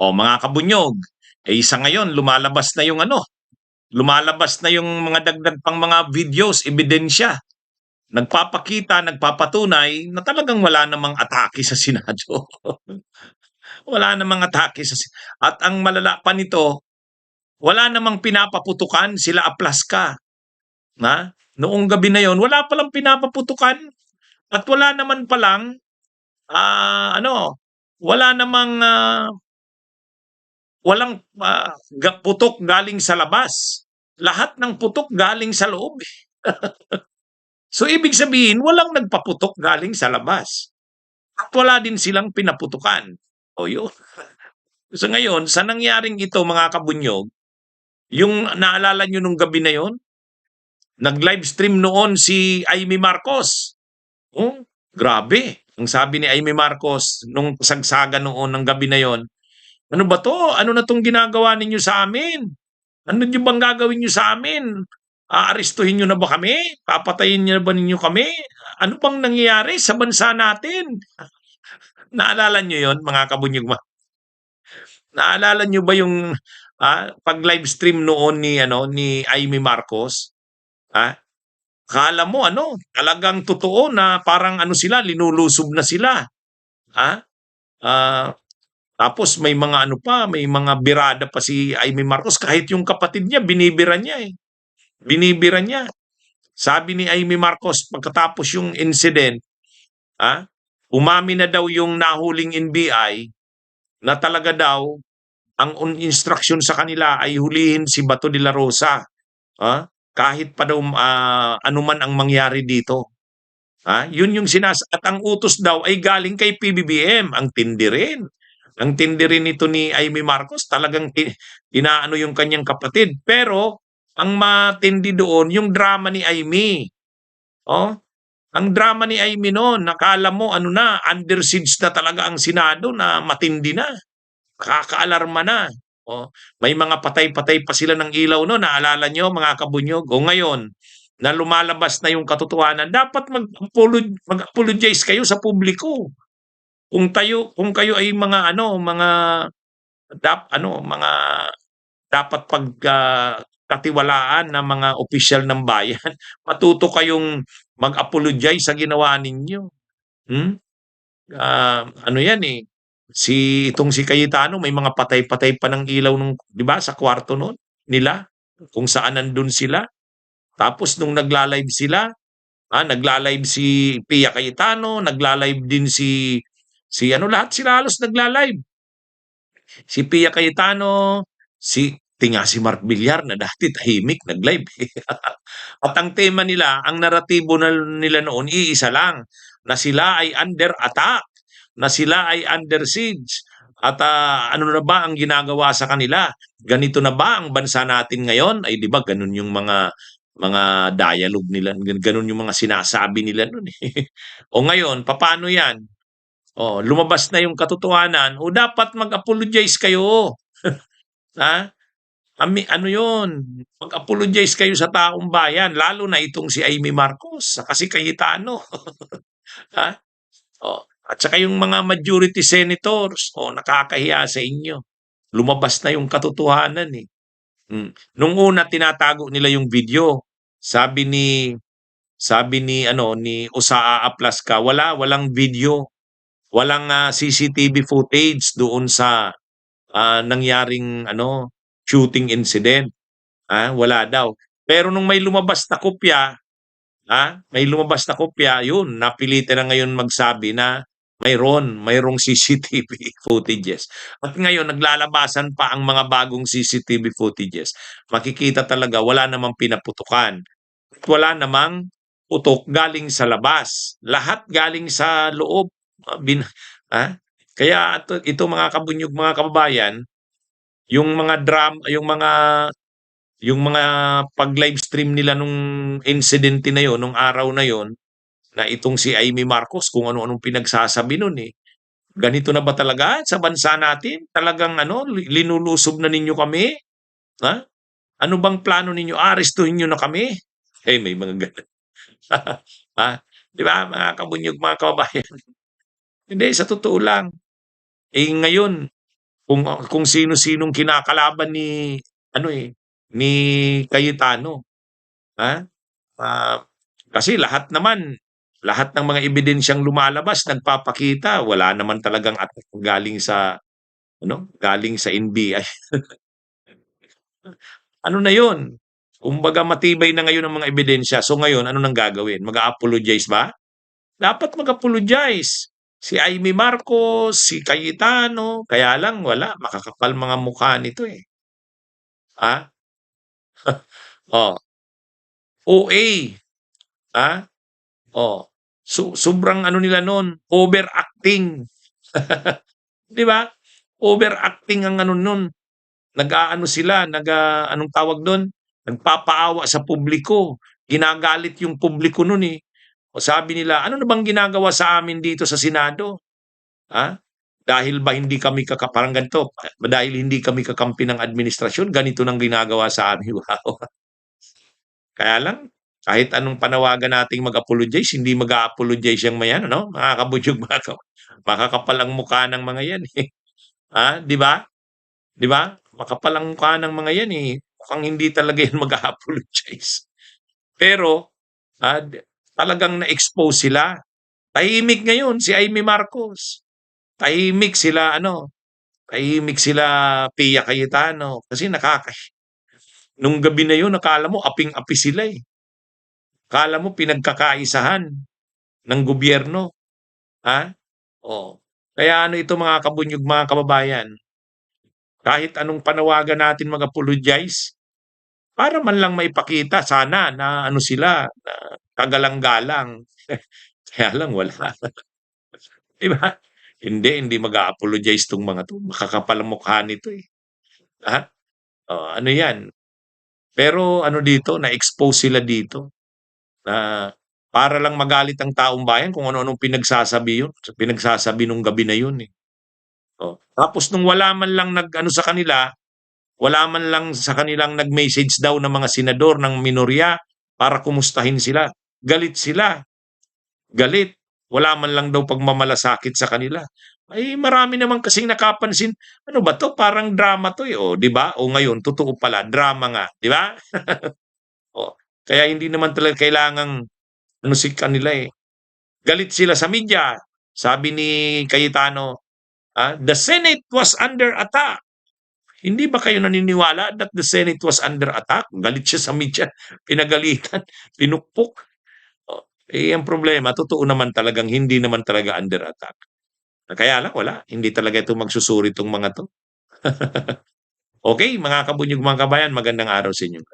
O mga kabunyog, isa ngayon lumalabas na yung mga dagdag pang mga videos, ebidensya. Nagpapakita, nagpapatunay na talagang wala namang atake sa Senado. Wala namang atake at ang malala pa nito, wala namang pinapaputukan sila Aplaska. Noong gabi na yon, wala palang pinapaputukan at wala naman palang wala namang walang putok galing sa labas. Lahat ng putok galing sa loob. So ibig sabihin, walang nagpaputok galing sa labas. At wala din silang pinaputukan. O yun. So ngayon, sa nangyaring ito mga kabunyog, yung naalala nyo nung gabi na yon, nag-live stream noon si Amy Marcos. Oh, grabe. Ang sabi ni Amy Marcos nung sagsaga noon ng gabi na yon, ano ba to? Ano na tong ginagawa ninyo sa amin? Ano nyo bang gagawin nyo sa amin? Aarestuhin nyo na ba kami? Papatayin nyo na ba ninyo kami? Ano bang nangyayari sa bansa natin? Naalala nyo yon mga kabunyog? Naalala nyo ba yung pag live stream noon ni Amy Marcos? Kala mo talagang totoo na parang sila, linulusob na sila. Tapos may mga may mga birada pa si Amy Marcos, kahit yung kapatid niya binibira niya eh. Binibira niya. Sabi ni Amy Marcos pagkatapos yung incident, umamin na daw yung nahuling NBI na talaga daw ang instruction sa kanila ay hulihin si Bato de la Rosa. Kahit pa daw anuman ang mangyari dito. Yun yung at ang utos daw ay galing kay PBBM. Ang tindi rin. Ang tindi rin ito ni Amy Marcos, talagang inaano yung kanyang kapatid. Pero ang matindi doon, yung drama ni Amy. Ang drama ni Amy noon, nakala mo under siege na talaga ang Senado na matindi na. Kakaalarma na. May mga patay-patay pa sila ng ilaw noon. Naalala nyo mga kabunyog? O ngayon, na lumalabas na yung katotohanan, dapat mag-apologize kayo sa publiko. Kung kayo ay mga dapat pagkatiwalaan na mga opisyal ng bayan, matuto kayong mag-apologize sa ginawa ninyo. Yan eh. Si Cayetano, may mga patay-patay pa ng ilaw nung, 'di ba, sa kwarto noon nila, kung saan nandun sila. Tapos nung nagla-live sila, nagla-live si Pia Cayetano, nagla-live din si lahat sila halos nagla-live. Si Pia Cayetano, si Mark Villar na dati tahimik nag-live. At ang tema nila, ang naratibo nila noon, iisa lang, na sila ay under attack, na sila ay under siege. At ano na ba ang ginagawa sa kanila? Ganito na ba ang bansa natin ngayon? Ay di ba ganun yung mga dialogue nila, ganun yung mga sinasabi nila noon. O ngayon, paano yan? Lumabas na yung katotohanan, dapat mag-apologize kayo. Yun? Mag-apologize kayo sa taong bayan, lalo na itong si Amy Marcos, kasi Cayetano. At saka yung mga majority senators, nakakahiya sa inyo. Lumabas na yung katotohanan eh. Nung una tinatago nila yung video. Sabi ni Osaa Aplaska, walang video. Walang CCTV footage doon sa nangyaring shooting incident. Wala daw. Pero nung may lumabas na kopya, yun, napilitan na ngayon magsabi na mayroong CCTV footages. At ngayon, naglalabasan pa ang mga bagong CCTV footages. Makikita talaga, wala namang pinaputukan. Wala namang putok galing sa labas. Lahat galing sa loob. Kaya ito mga kabunyog, mga kababayan, yung mga pag-live stream nila nung incident na yon, nung araw na yon, na itong si Amy Marcos, kung ano-anong pinagsasabi nun eh. Ganito na ba talaga sa bansa natin? Talagang linulusob na ninyo kami? Ano bang plano ninyo? Arestuhin nyo na kami? May mga ganun. Di ba mga kabunyog, mga kababayan? Hindi, sa totoo lang. Ngayon, kung sino-sinong kinakalaban ni ano, ni Cayetano, ha? Ah, Kasi lahat ng mga ebidensyang lumalabas nagpapakita wala naman talagang attack galing sa NBI. Ano na 'yun, kumbaga matibay na ngayon ang mga ebidensya. So ngayon ano nang gagawin, mag-a-apologize ba? Dapat mag-apologize. Si Amy Marcos, si Cayetano, kaya lang wala, makakapal mga mukha nito, eh. Ah, oh, OA, ah, oh. Sobrang ano nila nun, overacting. 'Di ba? Overacting ang ano nun. Nag-aano sila, anong tawag dun? Nagpapaawa sa publiko. Ginagalit yung publiko nun, eh. O sabi nila, ano na bang ginagawa sa amin dito sa Senado? Ha? Dahil ba hindi kami parang ganito, dahil hindi kami kakampi ng administrasyon, ganito nang ginagawa sa amin. Wow. Kaya lang, kahit anong panawagan nating mag-apologize, hindi mag-a-apologize yung mayan, ano? Makakabudyog, makakapal ang mukha ng mga yan, eh. Di ba? Di ba? Makapal ang mukha ng mga yan, eh. Mukhang hindi talaga yan mag-a-apologize. Pero, talagang na-expose sila. Tahimik ngayon si Amy Marcos. Tahimik sila, tahimik sila Pia Cayetano. Kasi nung gabi na yun, akala mo aping-api sila, eh. Akala mo pinagkakaisahan ng gobyerno. Ha? Oh. Kaya ano ito mga kabunyog, mga kababayan, kahit anong panawagan natin mag-apologize, para man lang maipakita sana na ano sila, na kagalang-galang. Kaya lang wala. Di ba? Hindi mag-a-apologize 'tong mga 'to. Makakapal ang mukha nito, eh. Ha? Ano 'yan, pero ano dito, na-expose sila dito na para lang magalit ang taong bayan kung ano-anong pinagsasabi nung gabi na 'yun, eh. Tapos nung wala man lang sa kanilang nag-message daw ng mga senador ng minorya para kumustahin sila. Galit sila, galit. Wala man lang daw pagmamalasakit sa kanila. Ay marami naman kasing nakapansin, ano ba 'to, parang drama 'to, eh, oh, 'di ba? O ngayon totoo pala, drama nga, 'di ba? Oh, kaya hindi naman talaga kailangang ano si kanila, eh. Galit sila sa media. Sabi ni Cayetano, "The Senate was under attack." Hindi ba kayo naniniwala that the Senate was under attack? Galit siya sa media, pinagalitan, pinukpok. Ang problema, totoo naman talagang hindi naman talaga under attack. Kaya lang wala, hindi talaga ito magsusuri itong mga to. Okay, mga kabunyog, mga kabayan, magandang araw sa inyo.